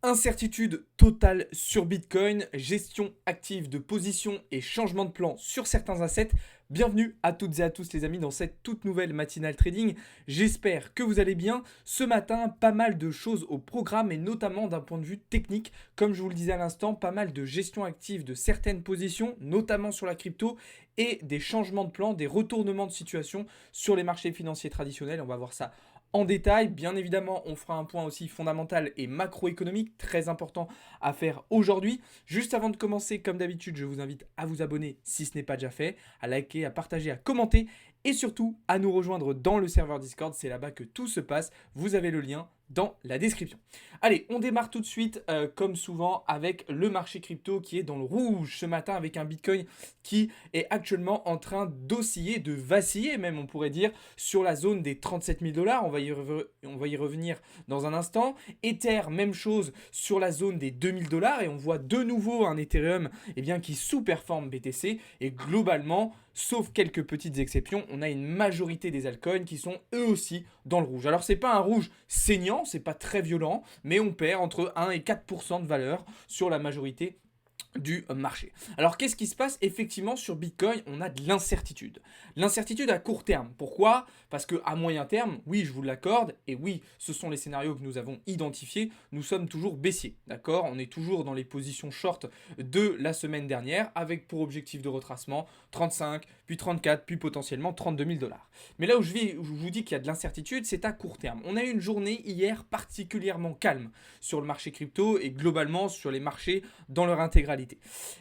Incertitude totale sur Bitcoin, gestion active de position et changement de plan sur certains assets. Bienvenue à toutes et à tous les amis dans cette toute nouvelle matinale trading. J'espère que vous allez bien. Ce matin, pas mal de choses au programme et notamment d'un point de vue technique. Comme je vous le disais à l'instant, pas mal de gestion active de certaines positions, notamment sur la crypto et des changements de plan, des retournements de situation sur les marchés financiers traditionnels. On va voir ça en détail. Bien évidemment, on fera un point aussi fondamental et macroéconomique très important à faire aujourd'hui. Juste avant de commencer, comme d'habitude, je vous invite à vous abonner si ce n'est pas déjà fait, à liker, à partager, à commenter et surtout à nous rejoindre dans le serveur Discord. C'est là-bas que tout se passe. Vous avez le lien dans la description. Allez, on démarre tout de suite, comme souvent, avec le marché crypto qui est dans le rouge ce matin avec un Bitcoin qui est actuellement en train d'osciller, de vaciller même, on pourrait dire, sur la zone des 37 000 $. On va y revenir dans un instant. Ether, même chose sur la zone des 2000 $ et on voit de nouveau un Ethereum qui sous-performe BTC et globalement, sauf quelques petites exceptions, on a une majorité des altcoins qui sont eux aussi dans le rouge. Alors c'est pas un rouge saignant, c'est pas très violent, mais on perd entre 1 et 4% de valeur sur la majorité du marché. Alors qu'est-ce qui se passe effectivement sur Bitcoin? On a de l'incertitude. L'incertitude à court terme. Pourquoi? Parce qu'à moyen terme, oui, je vous l'accorde, et oui, ce sont les scénarios que nous avons identifiés, nous sommes toujours baissiers, d'accord? On est toujours dans les positions short de la semaine dernière, avec pour objectif de retracement 35, puis 34, puis potentiellement 32 000 $. Mais là où je vous dis qu'il y a de l'incertitude, c'est à court terme. On a eu une journée hier particulièrement calme sur le marché crypto et globalement sur les marchés dans leur intégralité.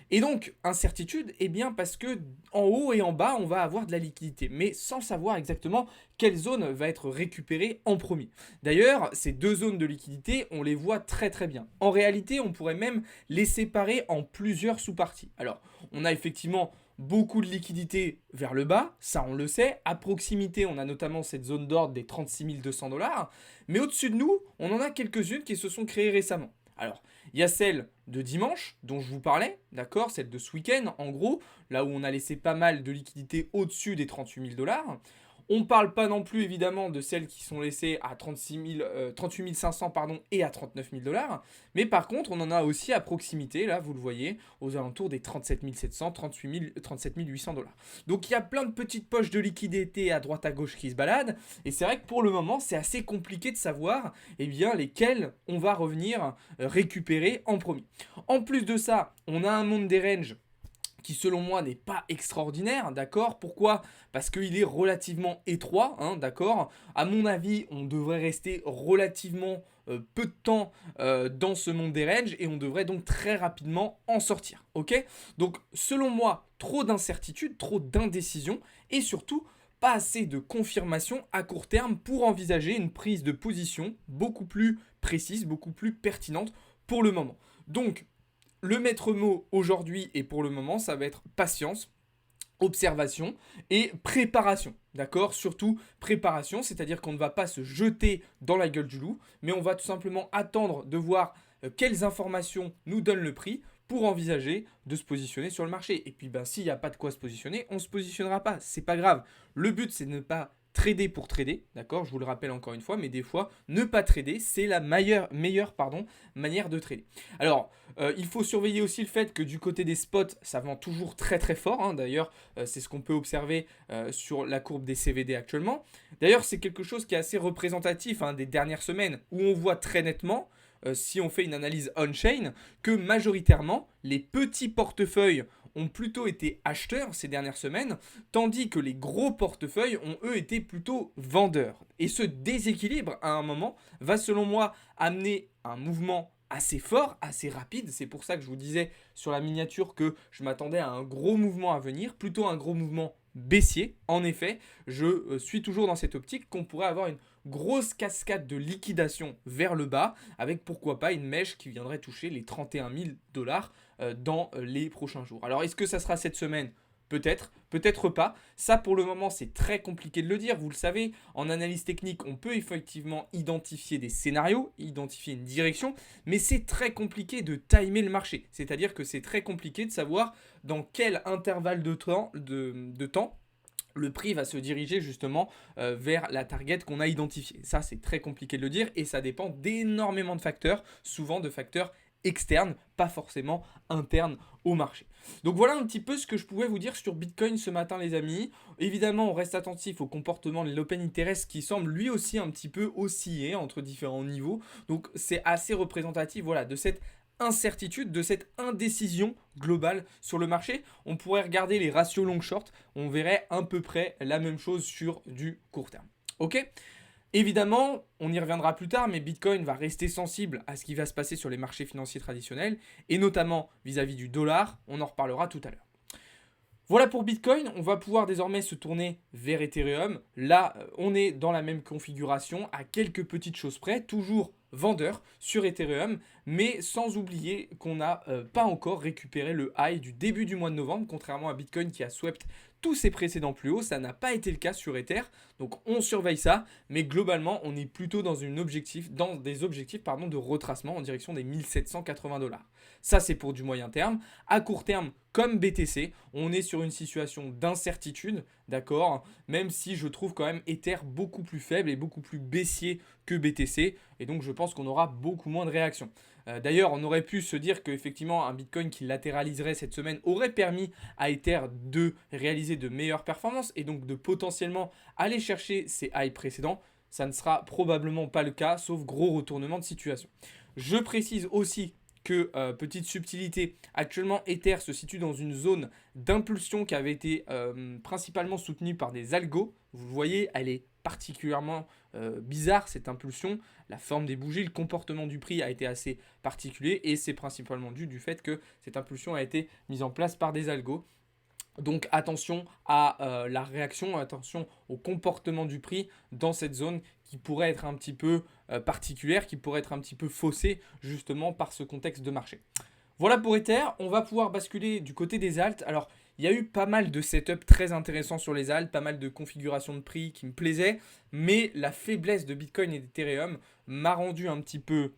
Et donc, incertitude, parce que en haut et en bas, on va avoir de la liquidité, mais sans savoir exactement quelle zone va être récupérée en premier. D'ailleurs, ces deux zones de liquidité, on les voit très très bien. En réalité, on pourrait même les séparer en plusieurs sous-parties. Alors, on a effectivement beaucoup de liquidités vers le bas, ça on le sait. À proximité, on a notamment cette zone d'ordre des 36 200 $. Mais au-dessus de nous, on en a quelques-unes qui se sont créées récemment. Alors, il y a celle de dimanche, dont je vous parlais, d'accord, celle de ce week-end, en gros, là où on a laissé pas mal de liquidités au-dessus des 38 000 $. On ne parle pas non plus évidemment de celles qui sont laissées à 38 500 et à 39 000 $. Mais par contre, on en a aussi à proximité, là vous le voyez, aux alentours des 37 700, 37 800 $. Donc il y a plein de petites poches de liquidité à droite à gauche qui se baladent. Et c'est vrai que pour le moment, c'est assez compliqué de savoir lesquelles on va revenir récupérer en premier. En plus de ça, on a un monde des ranges qui selon moi n'est pas extraordinaire, d'accord? Pourquoi? Parce qu'il est relativement étroit, hein, d'accord? À mon avis, on devrait rester relativement peu de temps dans ce monde des ranges et on devrait donc très rapidement en sortir, ok? Donc selon moi, trop d'incertitude, trop d'indécision et surtout pas assez de confirmation à court terme pour envisager une prise de position beaucoup plus précise, beaucoup plus pertinente pour le moment. Donc, le maître mot aujourd'hui et pour le moment, ça va être patience, observation et préparation. D'accord? Surtout préparation, c'est-à-dire qu'on ne va pas se jeter dans la gueule du loup, mais on va tout simplement attendre de voir quelles informations nous donnent le prix pour envisager de se positionner sur le marché. Et puis s'il n'y a pas de quoi se positionner, on ne se positionnera pas. C'est pas grave. Le but, c'est de ne pas trader pour trader, d'accord? Je vous le rappelle encore une fois, mais des fois, ne pas trader, c'est la meilleure manière de trader. Alors, il faut surveiller aussi le fait que du côté des spots, ça vend toujours très très fort, hein. D'ailleurs, c'est ce qu'on peut observer sur la courbe des CVD actuellement. D'ailleurs, c'est quelque chose qui est assez représentatif, hein, des dernières semaines, où on voit très nettement, si on fait une analyse on-chain, que majoritairement, les petits portefeuilles ont plutôt été acheteurs ces dernières semaines, tandis que les gros portefeuilles ont eux été plutôt vendeurs. Et ce déséquilibre, à un moment, va selon moi amener un mouvement assez fort, assez rapide. C'est pour ça que je vous disais sur la miniature que je m'attendais à un gros mouvement à venir, plutôt un gros mouvement baissier. En effet, je suis toujours dans cette optique qu'on pourrait avoir une grosse cascade de liquidation vers le bas, avec pourquoi pas une mèche qui viendrait toucher les 31 000 $ dans les prochains jours. Alors est-ce que ça sera cette semaine? Peut-être, peut-être pas. Ça, pour le moment, c'est très compliqué de le dire. Vous le savez, en analyse technique, on peut effectivement identifier des scénarios, identifier une direction, mais c'est très compliqué de timer le marché. C'est-à-dire que c'est très compliqué de savoir dans quel intervalle de temps le prix va se diriger justement vers la target qu'on a identifiée. Ça, c'est très compliqué de le dire et ça dépend d'énormément de facteurs, souvent de facteurs externes, pas forcément internes au marché. Donc voilà un petit peu ce que je pouvais vous dire sur Bitcoin ce matin les amis. Évidemment, on reste attentif au comportement de l'open interest qui semble lui aussi un petit peu osciller entre différents niveaux. Donc c'est assez représentatif voilà, de cette incertitude, de cette indécision globale sur le marché. On pourrait regarder les ratios long-short, on verrait à peu près la même chose sur du court terme. Ok ? Évidemment, on y reviendra plus tard, mais Bitcoin va rester sensible à ce qui va se passer sur les marchés financiers traditionnels, et notamment vis-à-vis du dollar, on en reparlera tout à l'heure. Voilà pour Bitcoin, on va pouvoir désormais se tourner vers Ethereum. Là, on est dans la même configuration, à quelques petites choses près, toujours vendeur sur Ethereum, mais sans oublier qu'on n'a pas encore récupéré le high du début du mois de novembre, contrairement à Bitcoin qui a swept tous ses précédents plus hauts, ça n'a pas été le cas sur Ether, donc on surveille ça, mais globalement on est plutôt dans des objectifs de retracement en direction des 1780 $. Ça c'est pour du moyen terme. À court terme, comme BTC, on est sur une situation d'incertitude, d'accord, même si je trouve quand même Ether beaucoup plus faible et beaucoup plus baissier que BTC, et donc je pense qu'on aura beaucoup moins de réactions. D'ailleurs, on aurait pu se dire qu'effectivement, un Bitcoin qui latéraliserait cette semaine aurait permis à Ether de réaliser de meilleures performances et donc de potentiellement aller chercher ses highs précédents. Ça ne sera probablement pas le cas, sauf gros retournement de situation. Je précise aussi que, petite subtilité, actuellement Ether se situe dans une zone d'impulsion qui avait été principalement soutenue par des algos. Vous voyez, elle est particulièrement bizarre cette impulsion. La forme des bougies, le comportement du prix a été assez particulier et c'est principalement dû du fait que cette impulsion a été mise en place par des algos. Donc attention à la réaction, attention au comportement du prix dans cette zone qui pourrait être un petit peu particulière, qui pourrait être un petit peu faussée justement par ce contexte de marché. Voilà pour Ether, on va pouvoir basculer du côté des alts. Alors il y a eu pas mal de setups très intéressants sur les alts, pas mal de configurations de prix qui me plaisaient, mais la faiblesse de Bitcoin et d'Ethereum m'a rendu un petit peu,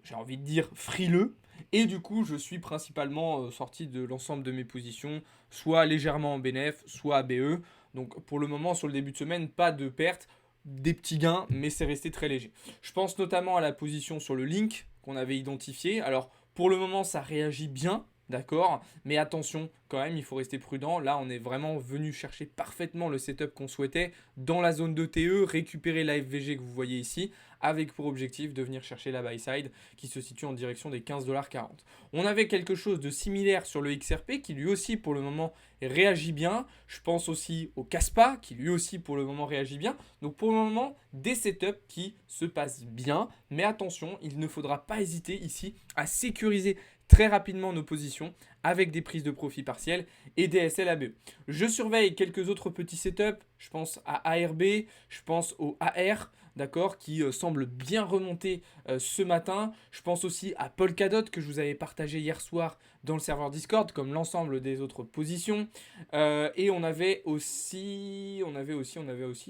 j'ai envie de dire, frileux. Et du coup, je suis principalement sorti de l'ensemble de mes positions, soit légèrement en bénéf, soit ABE. Donc pour le moment, sur le début de semaine, pas de perte, des petits gains, mais c'est resté très léger. Je pense notamment à la position sur le link qu'on avait identifié. Alors pour le moment, ça réagit bien, d'accord, mais attention quand même, il faut rester prudent. Là, on est vraiment venu chercher parfaitement le setup qu'on souhaitait dans la zone de TE, récupérer la FVG que vous voyez ici, avec pour objectif de venir chercher la buy side qui se situe en direction des 15,40 $. On avait quelque chose de similaire sur le XRP qui lui aussi pour le moment réagit bien. Je pense aussi au Kaspa qui lui aussi pour le moment réagit bien. Donc pour le moment, des setups qui se passent bien, mais attention, il ne faudra pas hésiter ici à sécuriser très rapidement nos positions avec des prises de profit partielles et des SLABE. Je surveille quelques autres petits setups, je pense à ARB, je pense au AR, d'accord, qui semble bien remonter ce matin. Je pense aussi à Polkadot que je vous avais partagé hier soir dans le serveur Discord, comme l'ensemble des autres positions. Et on avait aussi,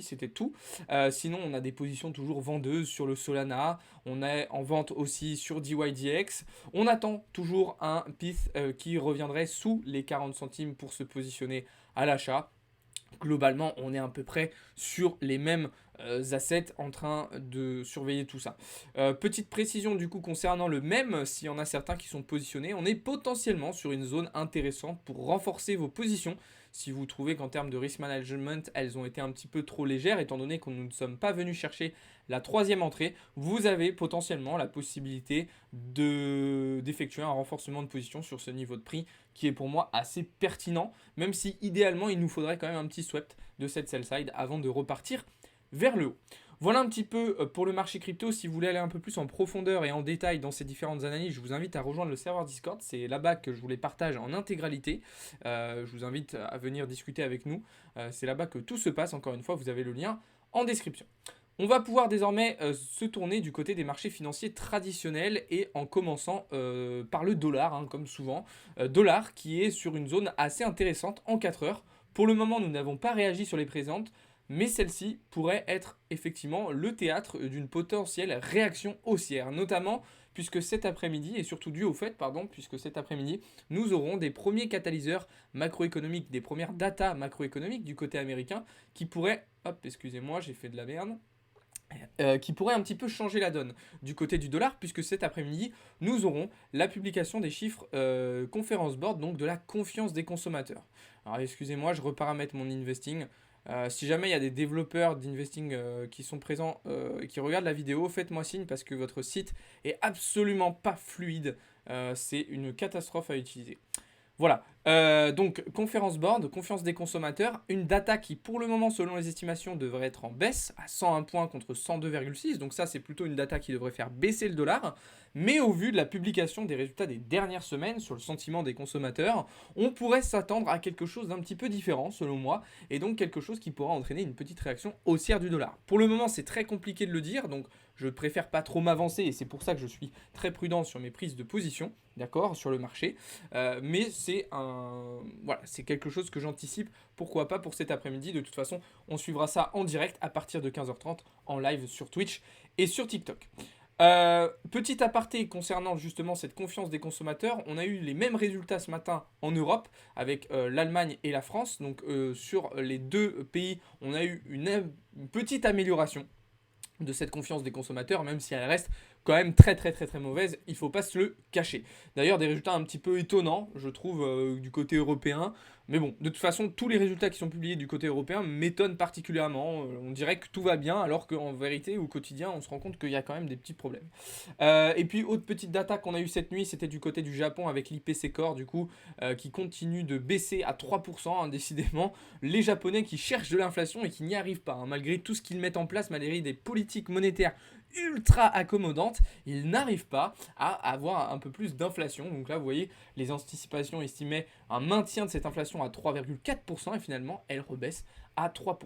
c'était tout. Sinon, on a des positions toujours vendeuses sur le Solana. On est en vente aussi sur DYDX. On attend toujours un PIF qui reviendrait sous les 40 centimes pour se positionner à l'achat. Globalement, on est à peu près sur les mêmes assets en train de surveiller tout ça. Petite précision du coup concernant le MEM, s'il y en a certains qui sont positionnés, on est potentiellement sur une zone intéressante pour renforcer vos positions. Si vous trouvez qu'en termes de risk management, elles ont été un petit peu trop légères, étant donné que nous ne sommes pas venus chercher la troisième entrée, vous avez potentiellement la possibilité d'effectuer un renforcement de position sur ce niveau de prix qui est pour moi assez pertinent, même si idéalement il nous faudrait quand même un petit swept de cette sell side avant de repartir vers le haut. Voilà un petit peu pour le marché crypto. Si vous voulez aller un peu plus en profondeur et en détail dans ces différentes analyses, je vous invite à rejoindre le serveur Discord. C'est là-bas que je vous les partage en intégralité. Je vous invite à venir discuter avec nous. C'est là-bas que tout se passe. Encore une fois, vous avez le lien en description. On va pouvoir désormais se tourner du côté des marchés financiers traditionnels et en commençant par le dollar, comme souvent. Dollar qui est sur une zone assez intéressante en 4 heures. Pour le moment, nous n'avons pas réagi sur les présentes, mais celle-ci pourrait être effectivement le théâtre d'une potentielle réaction haussière, notamment puisque cet après-midi, et surtout dû au fait, pardon, puisque cet après-midi, nous aurons des premiers catalyseurs macroéconomiques, des premières datas macroéconomiques du côté américain qui pourraient, hop, excusez-moi, j'ai fait de la merde, qui pourrait un petit peu changer la donne du côté du dollar, puisque cet après-midi, nous aurons la publication des chiffres Conference Board, donc de la confiance des consommateurs. Alors excusez-moi, je reparamètre mon investing. Si jamais il y a des développeurs d'investing qui sont présents et qui regardent la vidéo, faites-moi signe parce que votre site est absolument pas fluide. C'est une catastrophe à utiliser. Voilà, donc Conference Board, confiance des consommateurs, une data qui pour le moment selon les estimations devrait être en baisse à 101 points contre 102,6, donc ça c'est plutôt une data qui devrait faire baisser le dollar, mais au vu de la publication des résultats des dernières semaines sur le sentiment des consommateurs, on pourrait s'attendre à quelque chose d'un petit peu différent selon moi, et donc quelque chose qui pourra entraîner une petite réaction haussière du dollar. Pour le moment c'est très compliqué de le dire, donc je préfère pas trop m'avancer et c'est pour ça que je suis très prudent sur mes prises de position, d'accord, sur le marché. Mais c'est quelque chose que j'anticipe, pourquoi pas pour cet après-midi. De toute façon, on suivra ça en direct à partir de 15h30 en live sur Twitch et sur TikTok. Petit aparté concernant justement cette confiance des consommateurs, on a eu les mêmes résultats ce matin en Europe avec l'Allemagne et la France. Donc sur les deux pays, on a eu une petite amélioration de cette confiance des consommateurs, même si elle reste quand même très très très très mauvaise, il ne faut pas se le cacher. D'ailleurs, des résultats un petit peu étonnants, je trouve, du côté européen. Mais bon, de toute façon, tous les résultats qui sont publiés du côté européen m'étonnent particulièrement. On dirait que tout va bien, alors qu'en vérité, au quotidien, on se rend compte qu'il y a quand même des petits problèmes. Et puis, autre petite data qu'on a eu cette nuit, c'était du côté du Japon avec l'IPC Core, du coup, qui continue de baisser à 3%, décidément. Les Japonais qui cherchent de l'inflation et qui n'y arrivent pas, malgré tout ce qu'ils mettent en place, malgré des politiques monétaires ultra accommodantes, ils n'arrivent pas à avoir un peu plus d'inflation. Donc là, vous voyez, les anticipations estimaient un maintien de cette inflation à 3,4% et finalement, elle rebaisse à 3%.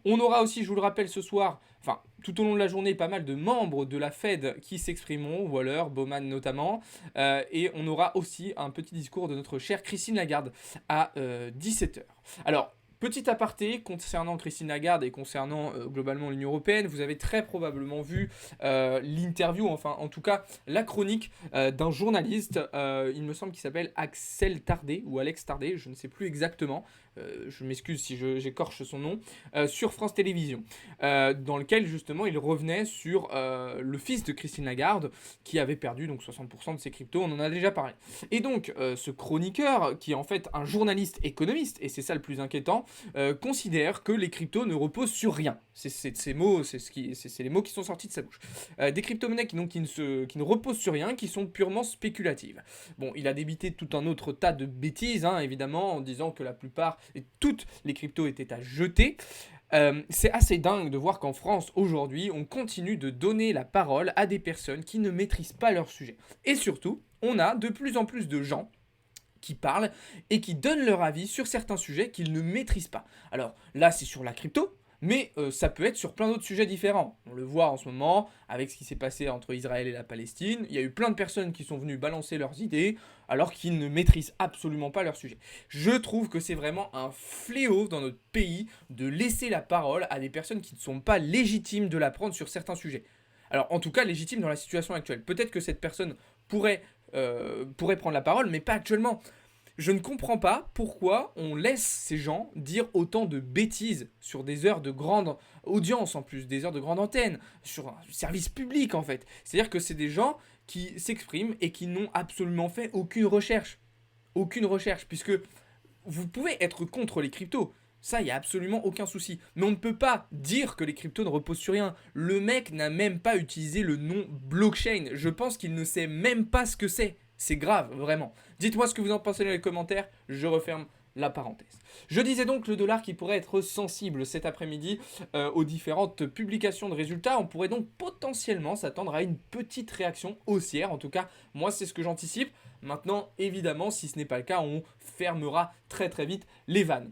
On aura aussi, je vous le rappelle, ce soir, enfin, tout au long de la journée, pas mal de membres de la Fed qui s'exprimeront, Waller, Bowman notamment, et on aura aussi un petit discours de notre chère Christine Lagarde à 17h. Alors, petit aparté concernant Christine Lagarde et concernant globalement l'Union Européenne, vous avez très probablement vu l'interview, enfin en tout cas la chronique d'un journaliste, il me semble qu'il s'appelle Axel Tardet ou Alex Tardet, je ne sais plus exactement, je m'excuse si j'écorche son nom, sur France Télévisions, dans lequel justement il revenait sur le fils de Christine Lagarde qui avait perdu donc 60% de ses cryptos, on en a déjà parlé. Et donc ce chroniqueur, qui est en fait un journaliste économiste, et c'est ça le plus inquiétant, considère que les cryptos ne reposent sur rien. C'est ces mots, c'est les mots qui sont sortis de sa bouche. Des crypto-monnaies qui ne reposent sur rien, qui sont purement spéculatives. Bon, il a débité tout un autre tas de bêtises, évidemment, en disant que la plupart et toutes les cryptos étaient à jeter. C'est assez dingue de voir qu'en France, aujourd'hui, on continue de donner la parole à des personnes qui ne maîtrisent pas leur sujet. Et surtout, on a de plus en plus de gens qui parlent et qui donnent leur avis sur certains sujets qu'ils ne maîtrisent pas. Alors là, c'est sur la crypto, mais ça peut être sur plein d'autres sujets différents. On le voit en ce moment avec ce qui s'est passé entre Israël et la Palestine. Il y a eu plein de personnes qui sont venues balancer leurs idées alors qu'ils ne maîtrisent absolument pas leur sujet. Je trouve que c'est vraiment un fléau dans notre pays de laisser la parole à des personnes qui ne sont pas légitimes de la prendre sur certains sujets. Alors en tout cas légitimes dans la situation actuelle. Peut-être que cette personne pourrait prendre la parole, mais pas actuellement. Je ne comprends pas pourquoi on laisse ces gens dire autant de bêtises sur des heures de grande audience en plus, des heures de grande antenne, sur un service public en fait. C'est-à-dire que c'est des gens qui s'expriment et qui n'ont absolument fait aucune recherche. Aucune recherche, puisque vous pouvez être contre les cryptos. Ça, il n'y a absolument aucun souci. Mais on ne peut pas dire que les cryptos ne reposent sur rien. Le mec n'a même pas utilisé le nom blockchain. Je pense qu'il ne sait même pas ce que c'est. C'est grave, vraiment. Dites-moi ce que vous en pensez dans les commentaires. Je referme la parenthèse. Je disais donc le dollar qui pourrait être sensible cet après-midi aux différentes publications de résultats. On pourrait donc potentiellement s'attendre à une petite réaction haussière. En tout cas, moi, c'est ce que j'anticipe. Maintenant, évidemment, si ce n'est pas le cas, on fermera très très vite les vannes.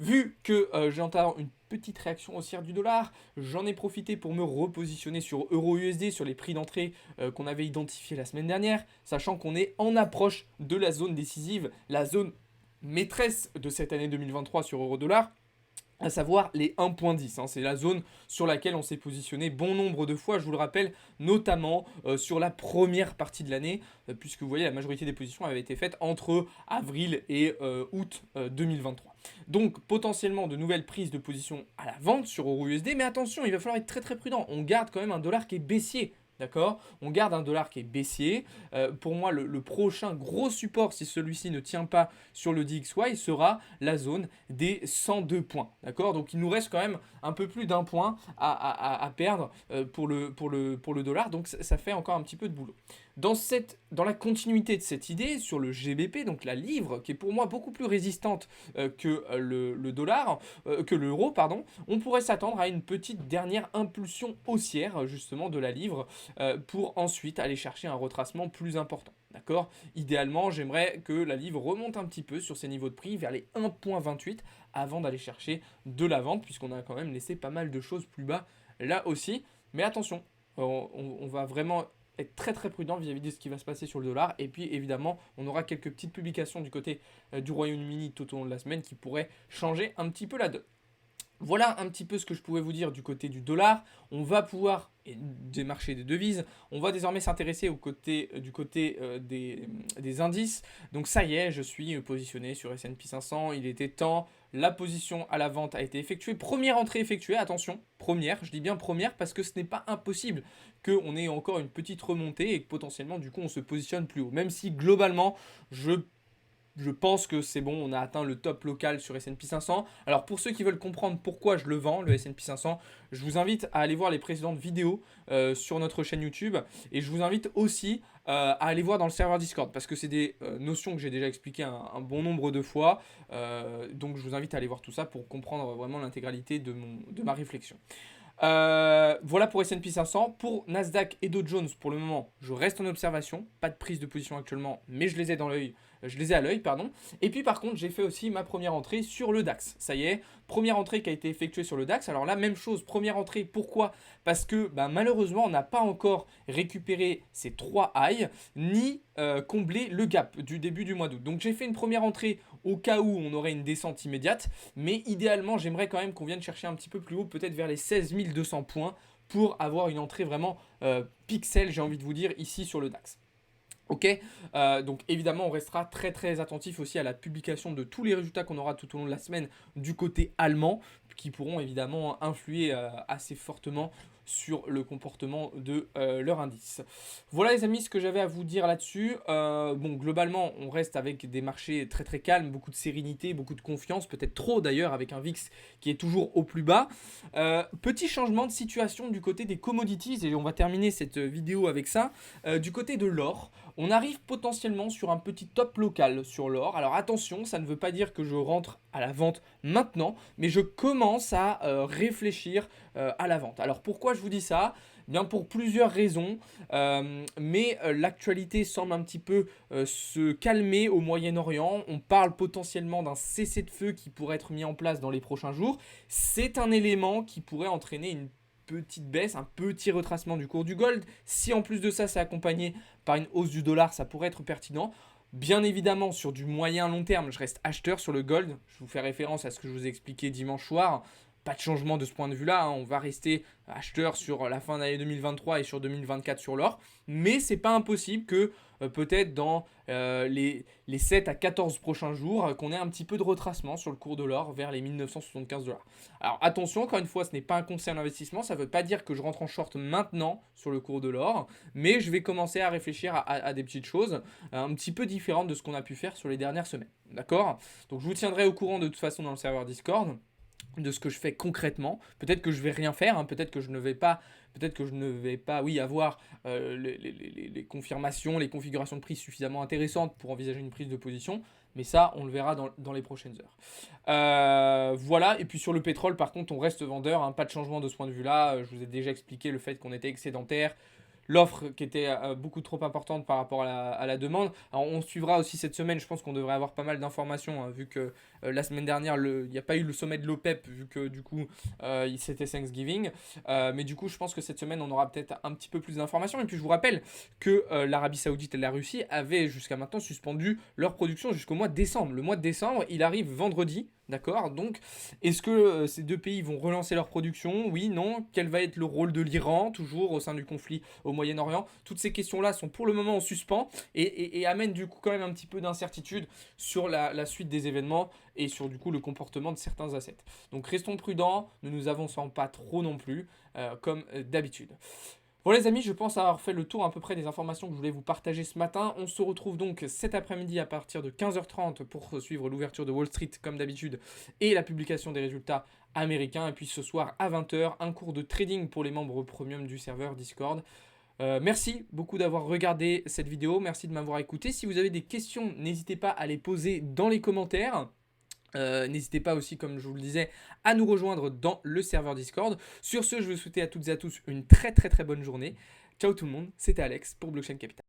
Vu que j'entends une petite réaction haussière du dollar, j'en ai profité pour me repositionner sur EURUSD, sur les prix d'entrée qu'on avait identifiés la semaine dernière, sachant qu'on est en approche de la zone décisive, la zone maîtresse de cette année 2023 sur euro-dollar. à savoir les 1.10. C'est la zone sur laquelle on s'est positionné bon nombre de fois, je vous le rappelle, notamment sur la première partie de l'année, puisque vous voyez, la majorité des positions avaient été faites entre avril et août 2023. Donc potentiellement de nouvelles prises de position à la vente sur EURUSD, mais attention, il va falloir être très très prudent. On garde quand même un dollar qui est baissier. D'accord. On garde un dollar qui est baissier. Pour moi, le prochain gros support, si celui-ci ne tient pas sur le DXY, sera la zone des 102 points. D'accord. Donc il nous reste quand même un peu plus d'un point à perdre pour le dollar. Donc ça fait encore un petit peu de boulot. Dans la continuité de cette idée, sur le GBP, donc la livre, qui est pour moi beaucoup plus résistante que le dollar, que l'euro, pardon, on pourrait s'attendre à une petite dernière impulsion haussière, justement, de la livre, pour ensuite aller chercher un retracement plus important. D'accord. Idéalement, j'aimerais que la livre remonte un petit peu sur ses niveaux de prix vers les 1.28 avant d'aller chercher de la vente, puisqu'on a quand même laissé pas mal de choses plus bas là aussi. Mais attention, on va vraiment être très très prudent vis-à-vis de ce qui va se passer sur le dollar. Et puis évidemment, on aura quelques petites publications du côté du Royaume-Uni tout au long de la semaine qui pourraient changer un petit peu la donne. Voilà un petit peu ce que je pouvais vous dire du côté du dollar. On va pouvoir, et des marchés des devises, on va désormais s'intéresser du côté des indices. Donc ça y est, je suis positionné sur S&P 500. Il était temps. La position à la vente a été effectuée. Première entrée effectuée, attention, première, je dis bien première parce que ce n'est pas impossible qu'on ait encore une petite remontée et que potentiellement du coup on se positionne plus haut. Même si globalement, je pense que c'est bon, on a atteint le top local sur S&P 500. Alors pour ceux qui veulent comprendre pourquoi je le vends, le S&P 500, je vous invite à aller voir les précédentes vidéos sur notre chaîne YouTube. Et je vous invite aussi à aller voir dans le serveur Discord, parce que c'est des notions que j'ai déjà expliquées un bon nombre de fois. Donc je vous invite à aller voir tout ça pour comprendre vraiment l'intégralité de ma réflexion. Voilà pour S&P 500. Pour Nasdaq et Dow Jones, pour le moment, je reste en observation. Pas de prise de position actuellement, mais je les ai dans l'œil. Je les ai à l'œil, pardon. Et puis par contre, j'ai fait aussi ma première entrée sur le DAX. Ça y est, première entrée qui a été effectuée sur le DAX. Alors là, même chose, première entrée. Pourquoi? Parce que malheureusement, on n'a pas encore récupéré ces 3 highs, ni comblé le gap du début du mois d'août. Donc j'ai fait une première entrée au cas où on aurait une descente immédiate. Mais idéalement, j'aimerais quand même qu'on vienne chercher un petit peu plus haut, peut-être vers les 16 200 points, pour avoir une entrée vraiment pixel, j'ai envie de vous dire, ici sur le DAX. Ok, donc évidemment on restera très très attentif aussi à la publication de tous les résultats qu'on aura tout au long de la semaine du côté allemand, qui pourront évidemment influer assez fortement sur le comportement de leur indice. Voilà les amis ce que j'avais à vous dire là-dessus. Bon, globalement on reste avec des marchés très très calmes, beaucoup de sérénité, beaucoup de confiance, peut-être trop d'ailleurs, avec un VIX qui est toujours au plus bas. Petit changement de situation du côté des commodities, et on va terminer cette vidéo avec ça. Du côté de l'or, on arrive potentiellement sur un petit top local sur l'or. Alors attention, ça ne veut pas dire que je rentre à la vente maintenant, mais je commence à réfléchir à la vente. Alors pourquoi je vous dis ça? Bien pour plusieurs raisons, mais l'actualité semble un petit peu se calmer au Moyen-Orient. On parle potentiellement d'un cessez-le-feu qui pourrait être mis en place dans les prochains jours. C'est un élément qui pourrait entraîner une petite baisse, un petit retracement du cours du gold. Si en plus de ça, c'est accompagné par une hausse du dollar, ça pourrait être pertinent. Bien évidemment, sur du moyen long terme, je reste acheteur sur le gold. Je vous fais référence à ce que je vous ai expliqué dimanche soir. Pas de changement de ce point de vue-là. On va rester acheteur sur la fin d'année 2023 et sur 2024 sur l'or. Mais c'est pas impossible que peut-être dans les 7 à 14 prochains jours, qu'on ait un petit peu de retracement sur le cours de l'or vers les 1975 $. Alors attention, encore une fois, ce n'est pas un conseil d'investissement. Ça ne veut pas dire que je rentre en short maintenant sur le cours de l'or. Mais je vais commencer à réfléchir à des petites choses un petit peu différentes de ce qu'on a pu faire sur les dernières semaines. D'accord? Donc je vous tiendrai au courant de toute façon dans le serveur Discord de ce que je fais concrètement. Peut-être que je vais rien faire, peut-être que je ne vais pas, avoir les confirmations, les configurations de prix suffisamment intéressantes pour envisager une prise de position. Mais ça, on le verra dans les prochaines heures. Voilà, et puis sur le pétrole, par contre, on reste vendeur, pas de changement de ce point de vue-là. Je vous ai déjà expliqué le fait qu'on était excédentaire. L'offre qui était beaucoup trop importante par rapport à la demande. Alors, on suivra aussi cette semaine, je pense qu'on devrait avoir pas mal d'informations, vu que la semaine dernière, il n'y a pas eu le sommet de l'OPEP, vu que du coup, c'était Thanksgiving. Mais du coup, je pense que cette semaine, on aura peut-être un petit peu plus d'informations. Et puis, je vous rappelle que l'Arabie Saoudite et la Russie avaient jusqu'à maintenant suspendu leur production jusqu'au mois de décembre. Le mois de décembre, il arrive vendredi. D'accord? Donc, est-ce que ces deux pays vont relancer leur production? Oui, non? Quel va être le rôle de l'Iran, toujours au sein du conflit au Moyen-Orient? Toutes ces questions-là sont pour le moment en suspens et amènent du coup quand même un petit peu d'incertitude sur la suite des événements et sur du coup le comportement de certains assets. Donc restons prudents, ne nous avançons pas trop non plus, comme d'habitude. Bon les amis, je pense avoir fait le tour à peu près des informations que je voulais vous partager ce matin. On se retrouve donc cet après-midi à partir de 15h30 pour suivre l'ouverture de Wall Street comme d'habitude et la publication des résultats américains. Et puis ce soir à 20h, un cours de trading pour les membres premium du serveur Discord. Merci beaucoup d'avoir regardé cette vidéo, merci de m'avoir écouté. Si vous avez des questions, n'hésitez pas à les poser dans les commentaires. N'hésitez pas aussi, comme je vous le disais, à nous rejoindre dans le serveur Discord. Sur ce, je veux souhaiter à toutes et à tous une très très très bonne journée. Ciao tout le monde, c'était Alex pour Blockchain Capital.